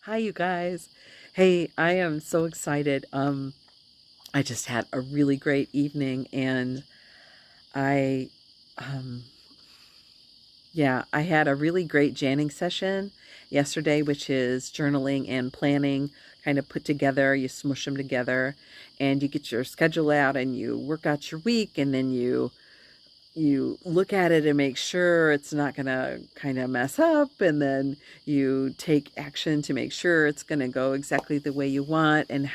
Hi, you guys. Hey, I am so excited. I just had a really great evening and I um yeah, I had a really great janning session yesterday, which is journaling and planning kind of put together. You smush them together and you get your schedule out and you work out your week and then you look at it and make sure it's not going to kind of mess up, and then you take action to make sure it's going to go exactly the way you want, and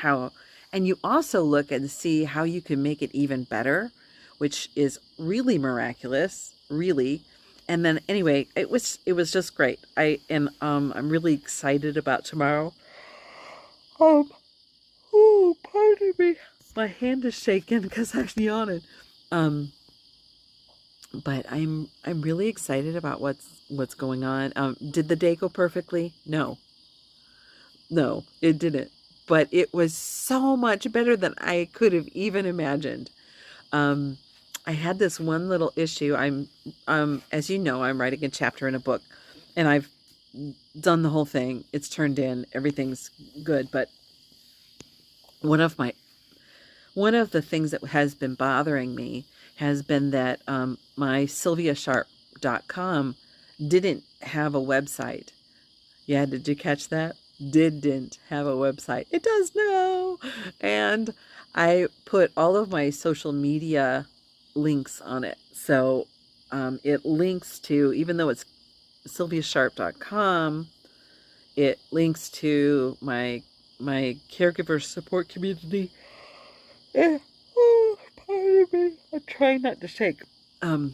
you also look and see how you can make it even better, which is really miraculous, really. And then anyway, it was just great. I'm really excited about tomorrow. um oh, pardon me, my hand is shaking because I'm yawning. um but I'm really excited about what's going on. Did the day go perfectly? No, no, it didn't. But it was so much better than I could have even imagined. Um, I had this one little issue. As you know, I'm writing a chapter in a book, and I've done the whole thing. It's turned in. Everything's good. But one of my one of the things that has been bothering me has been that my sylviasharp.com didn't have a website. Yeah, did you catch that? Didn't have a website. It does now. And I put all of my social media links on it. So it links to, even though it's sylviasharp.com, it links to my caregiver support community. Oh, pardon me. I'm trying not to shake. Um,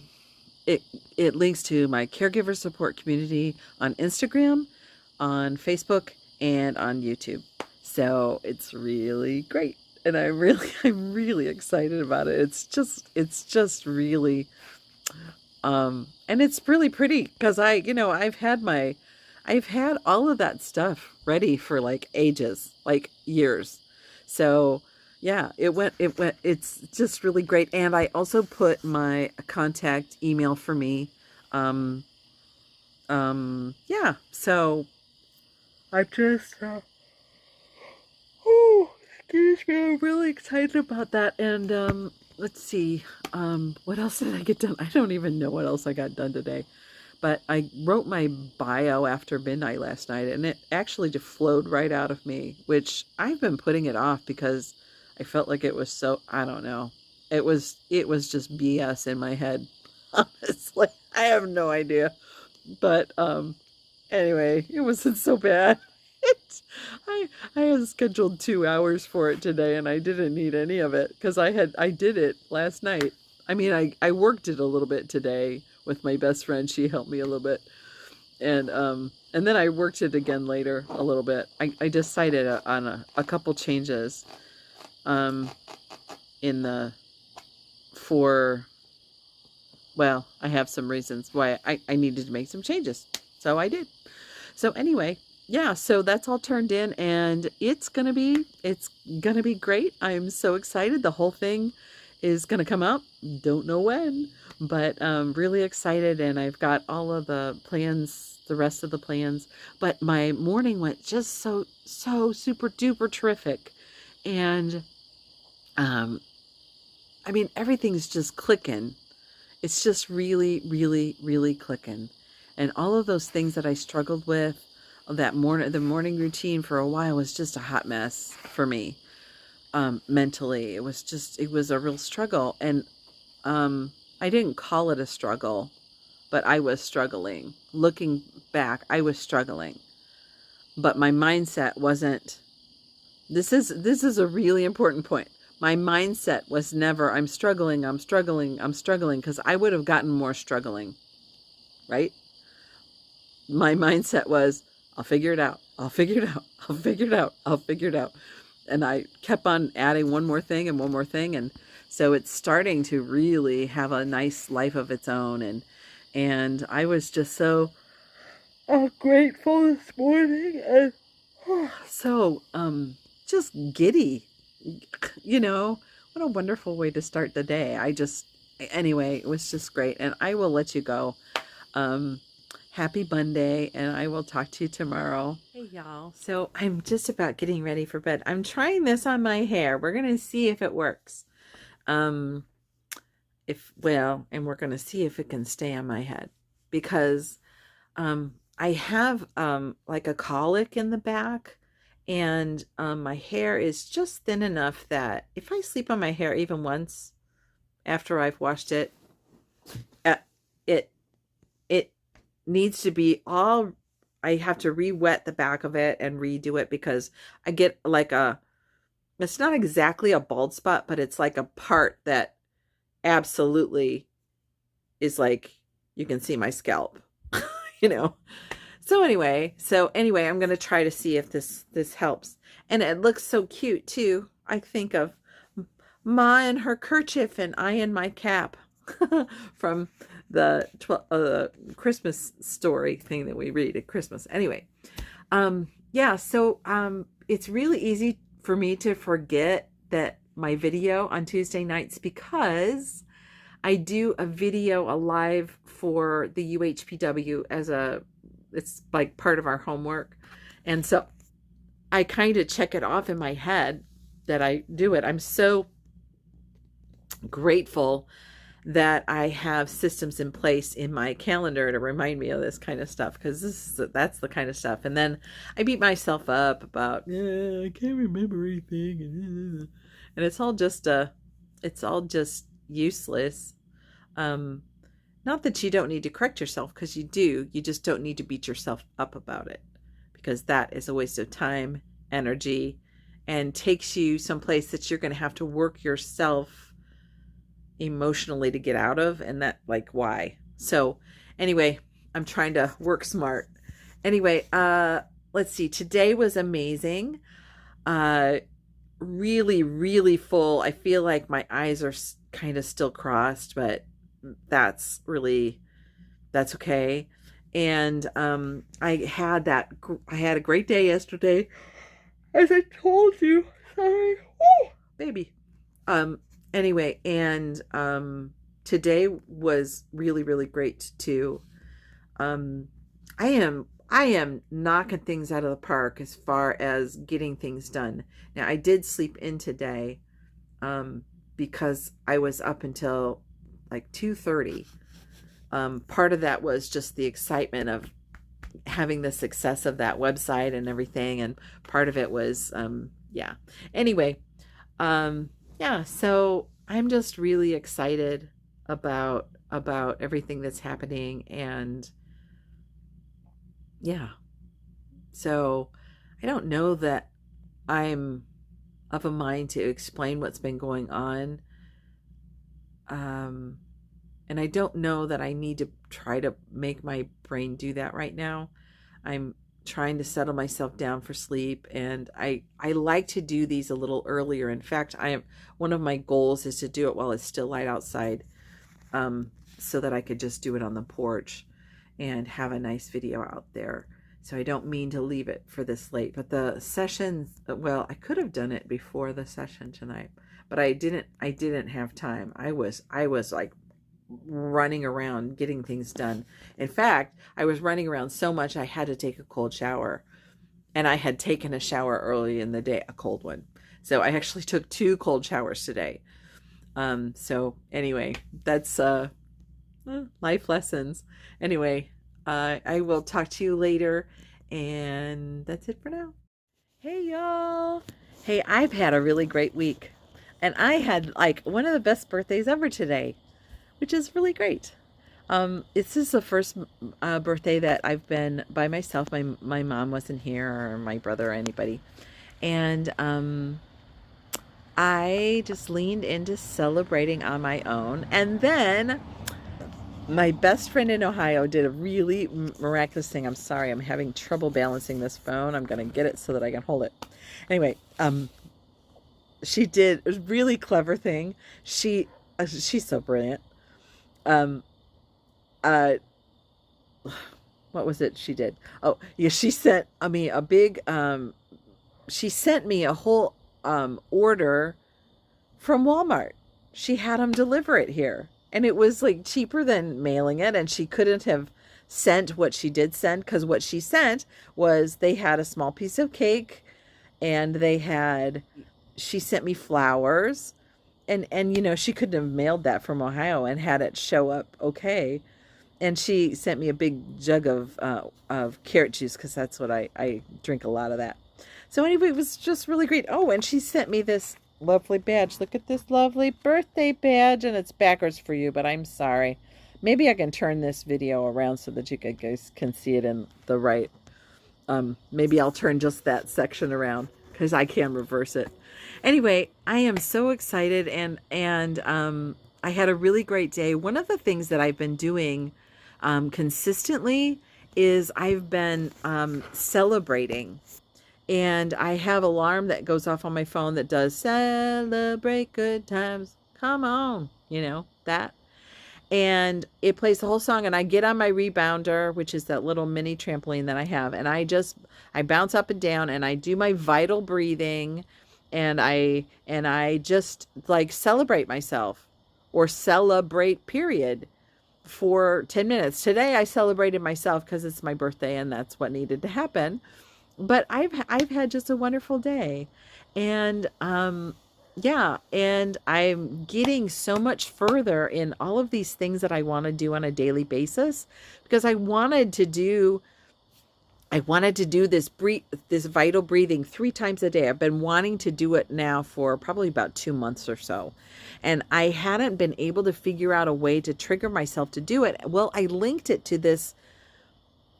it it links to my caregiver support community on Instagram, on Facebook, and on YouTube. So it's really great, and I'm really excited about it. It's just really and it's really pretty because I've had all of that stuff ready for like ages, like years. So yeah, it's just really great. And I also put my contact email for me. Um, yeah, so I just, oh, excuse me, I'm really excited about that. And let's see, what else did I get done? I don't even know what else I got done today. But I wrote my bio after midnight last night, and it actually just flowed right out of me, which I've been putting it off because I felt like it was so, I don't know. It was just BS in my head. Honestly, I have no idea. But anyway, it wasn't so bad. It, I had scheduled 2 hours for it today, and I didn't need any of it because I did it last night. I mean, I worked it a little bit today with my best friend. She helped me a little bit, and then I worked it again later a little bit. I decided on a couple changes um in the for well, I have some reasons why I needed to make some changes. So I did. So anyway, yeah, so that's all turned in, and it's gonna be great. I'm so excited. The whole thing is gonna come out. Don't know when, but really excited, and I've got all of the plans, the rest of the plans. But my morning went just so super duper terrific. And um I mean, everything's just clicking. It's just really, really, really clicking. And all of those things that I struggled with, the morning routine for a while was just a hot mess for me. Mentally, it was a real struggle. And I didn't call it a struggle, but I was struggling. Looking back, I was struggling. But my mindset wasn't, this is a really important point. My mindset was never, I'm struggling, I'm struggling, I'm struggling, because I would have gotten more struggling, right? My mindset was, I'll figure it out. I'll figure it out. I'll figure it out. I'll figure it out. And I kept on adding one more thing and one more thing. And so it's starting to really have a nice life of its own. And I was just so grateful this morning. And so, just giddy, you know, what a wonderful way to start the day. Anyway, it was just great. And I will let you go. Um, Happy Monday, and I will talk to you tomorrow. Hey y'all. So I'm just about getting ready for bed. I'm trying this on my hair. We're going to see if it works. Um and we're going to see if it can stay on my head because I have like a colic in the back, and my hair is just thin enough that if I sleep on my hair even once after I've washed it, uh, it it needs to be all, I have to re-wet the back of it and redo it because I get like it's not exactly a bald spot, but it's like a part that absolutely is like, you can see my scalp, you know. So anyway, I'm going to try to see if this helps. And it looks so cute too. I think of Ma in her kerchief and I in my cap from the Christmas story thing that we read at Christmas. Anyway, yeah, so it's really easy for me to forget that my video on Tuesday nights because I do a video, a live for the UHPW it's like part of our homework. And so I kind of check it off in my head that I do it. I'm so grateful that I have systems in place in my calendar to remind me of this kind of stuff, because that's the kind of stuff. And then I beat myself up about I can't remember anything, and it's all just useless. Not that you don't need to correct yourself, because you do. You just don't need to beat yourself up about it, because that is a waste of time, energy, and takes you someplace that you're going to have to work yourself emotionally to get out of, and that, like, why? So anyway, I'm trying to work smart. Anyway, let's see. Today was amazing. Really, really full. I feel like my eyes are kind of still crossed, but that's okay. And I had a great day yesterday, as I told you. Sorry. Oh, baby. Anyway, and today was really, really great too. I am knocking things out of the park as far as getting things done. Now, I did sleep in today because I was up until like 2:30. Part of that was just the excitement of having the success of that website and everything, and part of it was yeah. Anyway, yeah, so I'm just really excited about everything that's happening, and yeah. So I don't know that I'm of a mind to explain what's been going on. And I don't know that I need to try to make my brain do that right now. I'm trying to settle myself down for sleep, and I like to do these a little earlier. In fact, one of my goals is to do it while it's still light outside, so that I could just do it on the porch and have a nice video out there. So I don't mean to leave it for this late, but the sessions, well, I could have done it before the session tonight, but I didn't have time. I was like running around getting things done. In fact, I was running around so much I had to take a cold shower, and I had taken a shower early in the day, a cold one. So I actually took 2 cold showers today. So anyway, that's life lessons. Anyway, I will talk to you later, and that's it for now. Hey y'all. Hey, I've had a really great week, and I had like one of the best birthdays ever today, which is really great. This is the first birthday that I've been by myself. My mom wasn't here, or my brother, or anybody. And I just leaned into celebrating on my own. And then my best friend in Ohio did a really miraculous thing. I'm sorry, I'm having trouble balancing this phone. I'm going to get it so that I can hold it. Anyway, she did a really clever thing. She's so brilliant. What was it she did? Oh, yeah, she sent me a big, she sent me a whole order from Walmart. She had them deliver it here, and it was like cheaper than mailing it, and she couldn't have sent what she did send, because what she sent was they had a small piece of cake, and she sent me flowers, and she couldn't have mailed that from Ohio and had it show up okay. And she sent me a big jug of carrot juice, because that's what I drink a lot of that. So anyway, it was just really great. Oh, and she sent me this lovely badge. Look at this lovely birthday badge, and it's backwards for you, but I'm sorry. Maybe I can turn this video around so that you guys can see it in the right. Maybe I'll turn just that section around because I can reverse it. Anyway, I am so excited, and I had a really great day. One of the things that I've been doing consistently is I've been celebrating. And I have an alarm that goes off on my phone that does celebrate good times. Come on, that. And it plays the whole song, and I get on my rebounder, which is that little mini trampoline that I have, and I bounce up and down, and I do my vital breathing, and I just like celebrate myself, or celebrate period, for 10 minutes. Today I celebrated myself because it's my birthday and that's what needed to happen. But I've had just a wonderful day. And yeah, and I'm getting so much further in all of these things that I want to do on a daily basis, because I wanted to do this vital breathing 3 times a day. I've been wanting to do it now for probably about 2 months or so. And I hadn't been able to figure out a way to trigger myself to do it. Well, I linked it to this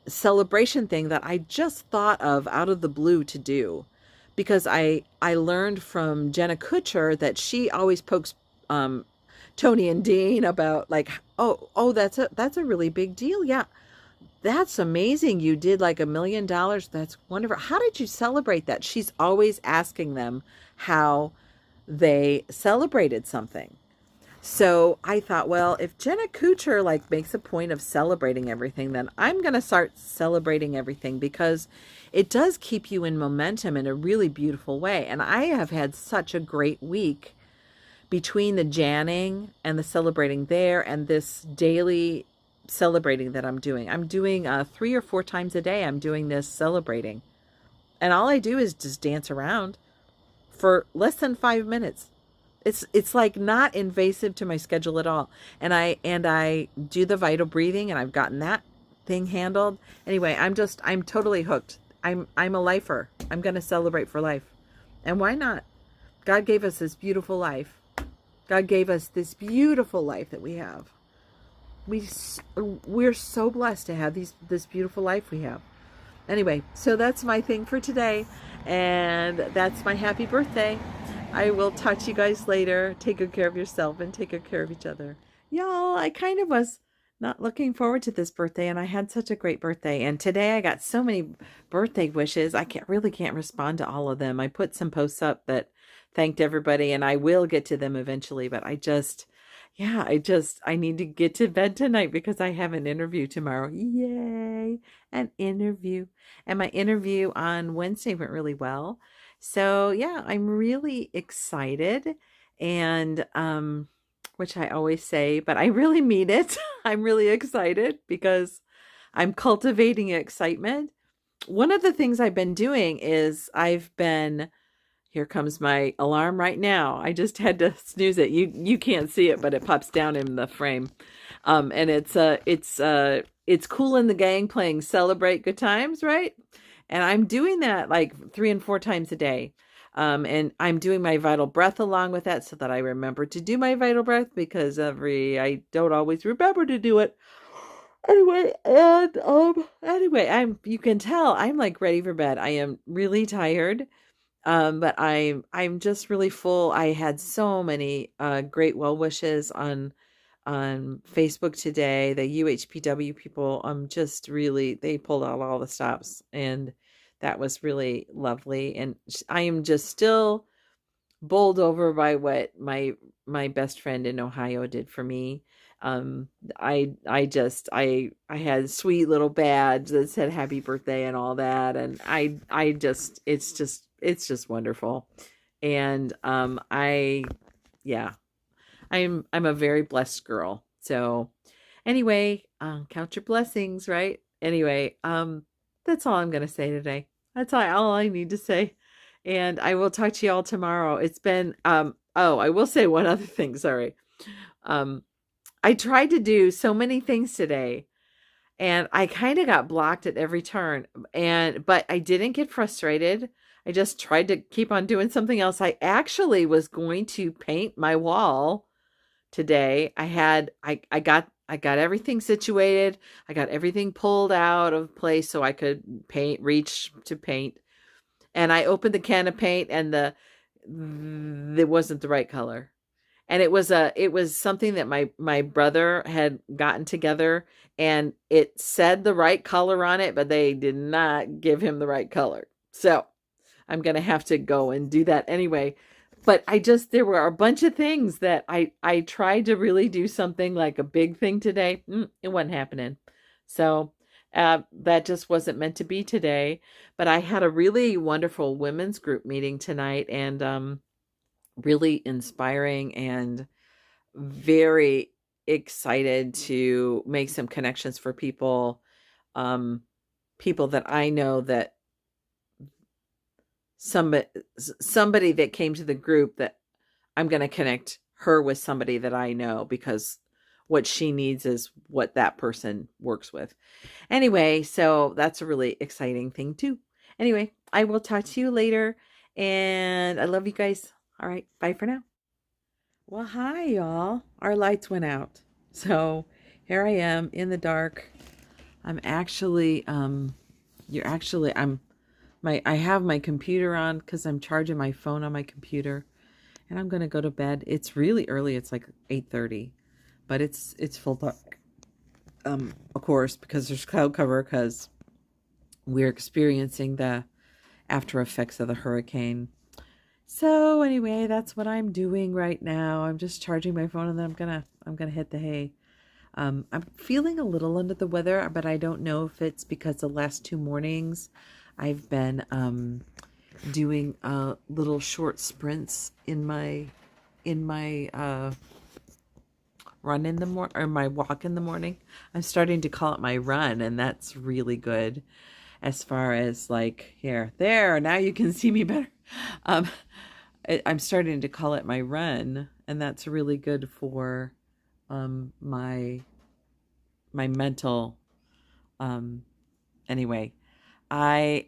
celebration thing that I just thought of out of the blue to do, because I learned from Jenna Kutcher that she always pokes Tony and Dean about, like, oh that's a really big deal. Yeah, that's amazing. You did like $1 million. That's wonderful. How did you celebrate that? She's always asking them how they celebrated something. So I thought, well, if Jenna Kutcher like makes a point of celebrating everything, then I'm going to start celebrating everything, because it does keep you in momentum in a really beautiful way. And I have had such a great week between the Janning and the celebrating there and this daily celebrating that I'm doing. I'm doing 3 or 4 times a day. I'm doing this celebrating. And all I do is just dance around for less than 5 minutes. It's like not invasive to my schedule at all. And I do the vital breathing, and I've gotten that thing handled. Anyway, I'm totally hooked. I'm a lifer. I'm going to celebrate for life. And why not? God gave us this beautiful life. God gave us this beautiful life that we have. We're so blessed to have this beautiful life we have. Anyway, so that's my thing for today, and that's my happy birthday. I will talk to you guys later. Take good care of yourself and take good care of each other. Y'all, I kind of was not looking forward to this birthday, and I had such a great birthday. And today I got so many birthday wishes. I really can't respond to all of them. I put some posts up that thanked everybody, and I will get to them eventually, but I need to get to bed tonight because I have an interview tomorrow. Yay, an interview. And my interview on Wednesday went really well. So yeah, I'm really excited, and which I always say, but I really mean it. I'm really excited because I'm cultivating excitement. One of the things I've been doing is here comes my alarm right now. I just had to snooze it. You can't see it, but it pops down in the frame. And it's Kool and the Gang playing Celebrate Good Times, right? And I'm doing that like 3 and 4 times a day. And I'm doing my vital breath along with that so that I remember to do my vital breath, because I don't always remember to do it. Anyway, and you can tell I'm like ready for bed. I am really tired. But I'm just really full. I had so many great well wishes on Facebook today. The UHPW people, just really, they pulled out all the stops, and that was really lovely. And I am just still bowled over by what my best friend in Ohio did for me. I had a sweet little badge that said happy birthday and all that, and it's just wonderful. And yeah, I'm a very blessed girl. So Anyway, count your blessings, right? Anyway, that's all I'm going to say today. That's all I need to say. And I will talk to you all tomorrow. It's been, oh, I will say one other thing. Sorry. Um, I tried to do so many things today and I kind of got blocked at every turn. But I didn't get frustrated. I just tried to keep on doing something else. I actually was going to paint my wall today. I got everything situated. I got everything pulled out of place so I could reach to paint. And I opened the can of paint and it wasn't the right color. And it was something that my brother had gotten together, and it said the right color on it, but they did not give him the right color. So I'm going to have to go and do that anyway. But there were a bunch of things that I tried to really do something like a big thing today. It wasn't happening. So that just wasn't meant to be today. But I had a really wonderful women's group meeting tonight, and really inspiring and very excited to make some connections for people, people that I know, that somebody that came to the group, that I'm going to connect her with somebody that I know, because what she needs is what that person works with. Anyway, so that's a really exciting thing too. Anyway, I will talk to you later, and I love you guys. All right, bye for now. Well, hi y'all. Our lights went out. So here I am in the dark. I'm actually, I have my computer on because I'm charging my phone on my computer, and I'm going to go to bed. It's really early. It's like 8:30, but it's full dark. Of course, because there's cloud cover, because we're experiencing the after effects of the hurricane. So anyway, that's what I'm doing right now. I'm just charging my phone, and then I'm gonna hit the hay. I'm feeling a little under the weather, but I don't know if it's because the last 2 mornings I've been doing little short sprints in my run in the morning, or my walk in the morning. I'm starting to call it my run, and that's really good. As far as like, there, now you can see me better. I'm starting to call it my run, and that's really good for my mental. Anyway, here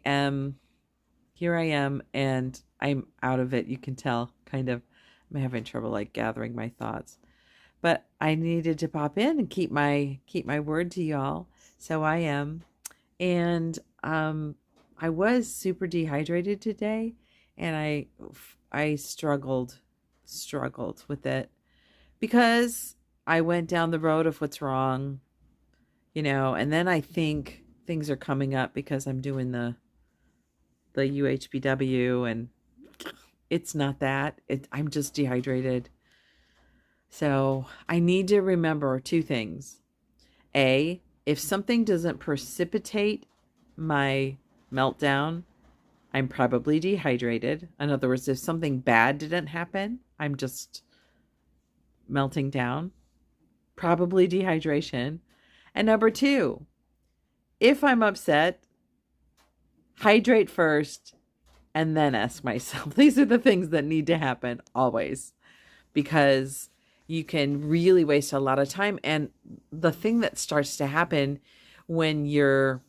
I am, and I'm out of it. You can tell, kind of. I'm having trouble like gathering my thoughts, but I needed to pop in and keep my word to y'all. So I am. And I was super dehydrated today, and I struggled with it, because I went down the road of what's wrong, and then I think things are coming up because I'm doing the UHBW, and it's not that. I'm just dehydrated. So I need to remember 2 things. A, if something doesn't precipitate my meltdown, I'm probably dehydrated. In other words, if something bad didn't happen, I'm just melting down, probably dehydration. And number 2, if I'm upset, hydrate first and then ask myself. These are the things that need to happen always, because you can really waste a lot of time. And the thing that starts to happen when you're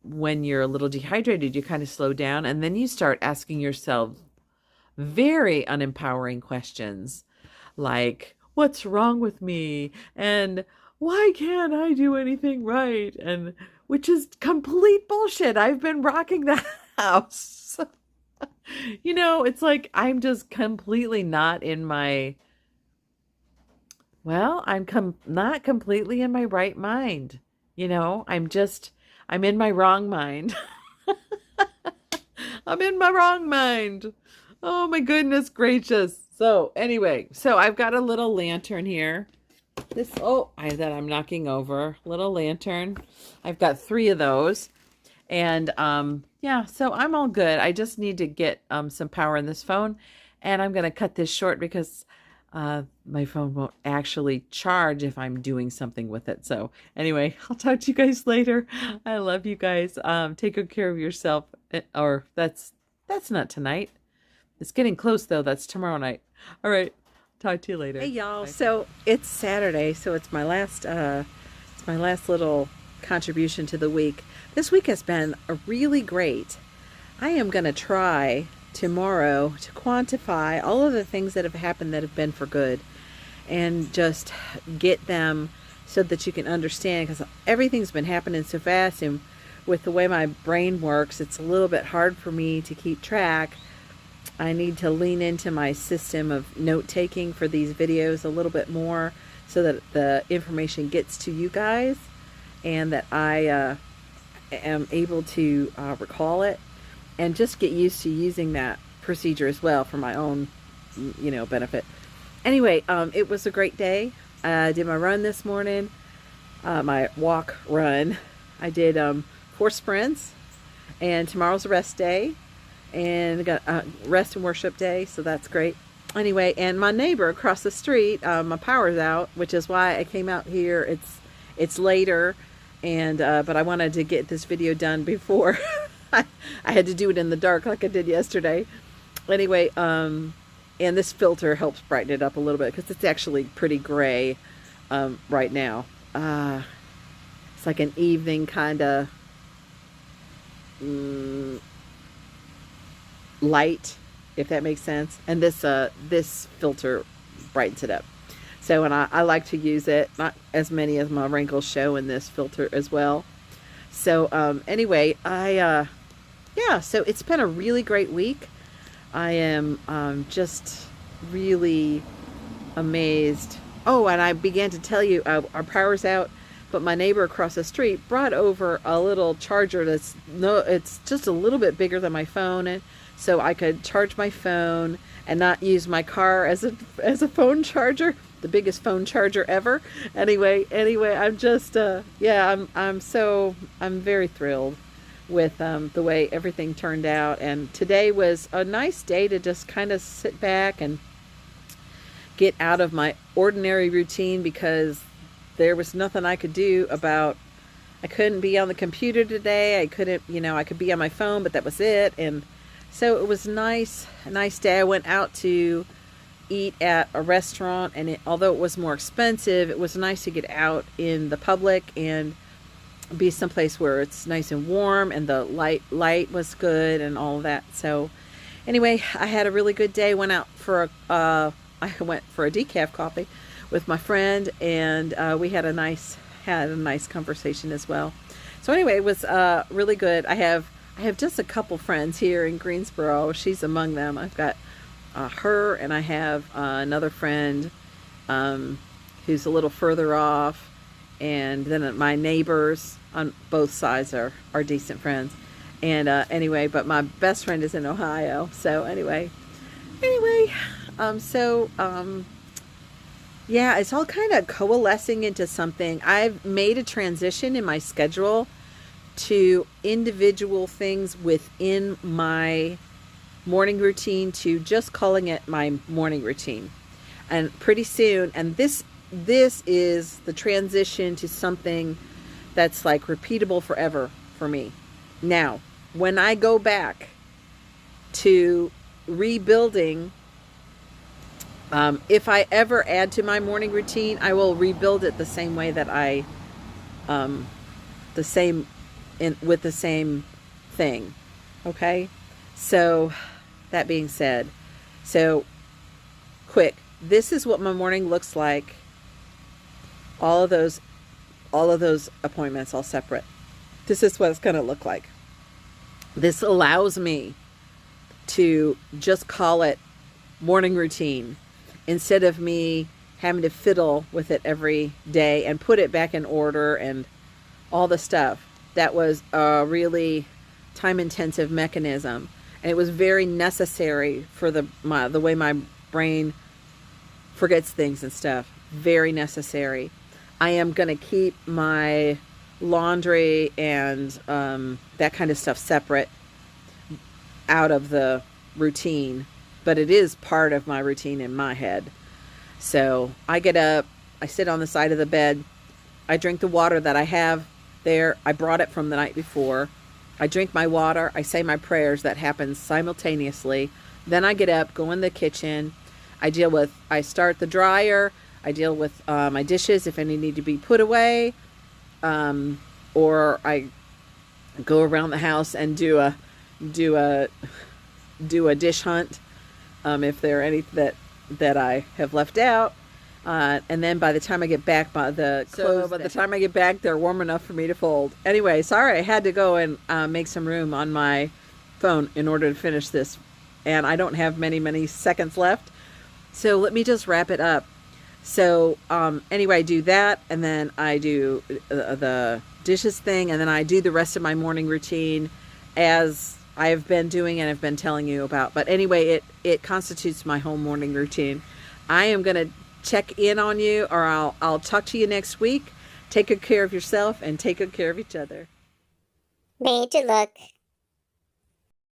a little dehydrated, you kind of slow down, and then you start asking yourself very unempowering questions like, what's wrong with me? And why can't I do anything right? And which is complete bullshit. I've been rocking the house. It's like I'm just completely not in my, not completely in my right mind. I'm in my wrong mind. I'm in my wrong mind. Oh my goodness gracious. So anyway, I've got a little lantern here. That I'm knocking over. Little lantern. I've got 3 of those. And so I'm all good. I just need to get some power in this phone. And I'm going to cut this short because my phone won't actually charge if I'm doing something with it. So anyway, I'll talk to you guys later. I love you guys. Take good care of yourself. Or that's not tonight. It's getting close though. That's tomorrow night. All right. Talk to you later. Hey y'all. Bye. So it's Saturday, so it's my last little contribution to the week. This week has been really great. I am going to try tomorrow to quantify all of the things that have happened that have been for good and just get them so that you can understand, because everything's been happening so fast, and with the way my brain works, it's a little bit hard for me to keep track. I need to lean into my system of note-taking for these videos a little bit more so that the information gets to you guys and that I am able to recall it and just get used to using that procedure as well for my own, benefit. Anyway, it was a great day. I did my run this morning, my walk run. I did 4 sprints, and tomorrow's a rest day. And got rest and worship day, so that's great. Anyway, and my neighbor across the street, my power's out, which is why I came out here. It's later, and but I wanted to get this video done before I had to do it in the dark like I did yesterday. Anyway, and this filter helps brighten it up a little bit because it's actually pretty gray right now. It's like an evening kind of light, if that makes sense, and this filter brightens it up. So, and I like to use it, not as many as my wrinkles show in this filter as well. So anyway, so it's been a really great week. I am just really amazed. Oh, and I began to tell you our power's out, but my neighbor across the street brought over a little charger it's just a little bit bigger than my phone, and so I could charge my phone and not use my car as a phone charger, the biggest phone charger ever. Anyway, I'm just I'm very thrilled with the way everything turned out. And today was a nice day to just kind of sit back and get out of my ordinary routine, because there was nothing I could do about, I couldn't be on the computer today. I couldn't, I could be on my phone, but that was it. And so it was a nice day. I went out to eat at a restaurant, and although it was more expensive, it was nice to get out in the public and be someplace where it's nice and warm, and the light was good and all of that. So anyway, I had a really good day. Went out for I went for a decaf coffee with my friend, and we had a nice conversation as well. So anyway, it was really good. I have just a couple friends here in Greensboro. She's among them. I've got her, and I have another friend who's a little further off, and then my neighbors on both sides are decent friends. And anyway, but my best friend is in Ohio. So anyway, yeah, it's all kind of coalescing into something. I've made a transition in my schedule to individual things within my morning routine to just calling it my morning routine. And pretty soon, and this is the transition to something that's like repeatable forever for me. Now, when I go back to rebuilding, if I ever add to my morning routine, I will rebuild it the same way that with the same thing. Okay? So, that being said, so quick, this is what my morning looks like. All of those appointments all separate. This is what it's going to look like. This allows me to just call it morning routine instead of me having to fiddle with it every day and put it back in order and all the stuff. That was a really time-intensive mechanism, and it was very necessary for the way my brain forgets things and stuff. Very necessary. I am going to keep my laundry and that kind of stuff separate out of the routine, but it is part of my routine in my head. So I get up, I sit on the side of the bed, I drink the water that I have there. I brought it from the night before. I drink my water, I say my prayers. That happens simultaneously. Then I get up, go in the kitchen. I start the dryer. I deal with my dishes if any need to be put away. Or I go around the house and do a do a dish hunt, if there are any that I have left out. And then by the time I get back, by the time I get back, they're warm enough for me to fold. Anyway, sorry, I had to go and make some room on my phone in order to finish this, and I don't have many seconds left. So let me just wrap it up. So anyway, I do that, and then I do the dishes thing, and then I do the rest of my morning routine as I have been doing and have been telling you about. But anyway, it constitutes my whole morning routine. I am going to check in on you, or I'll talk to you next week. Take good care of yourself and take good care of each other. Major look.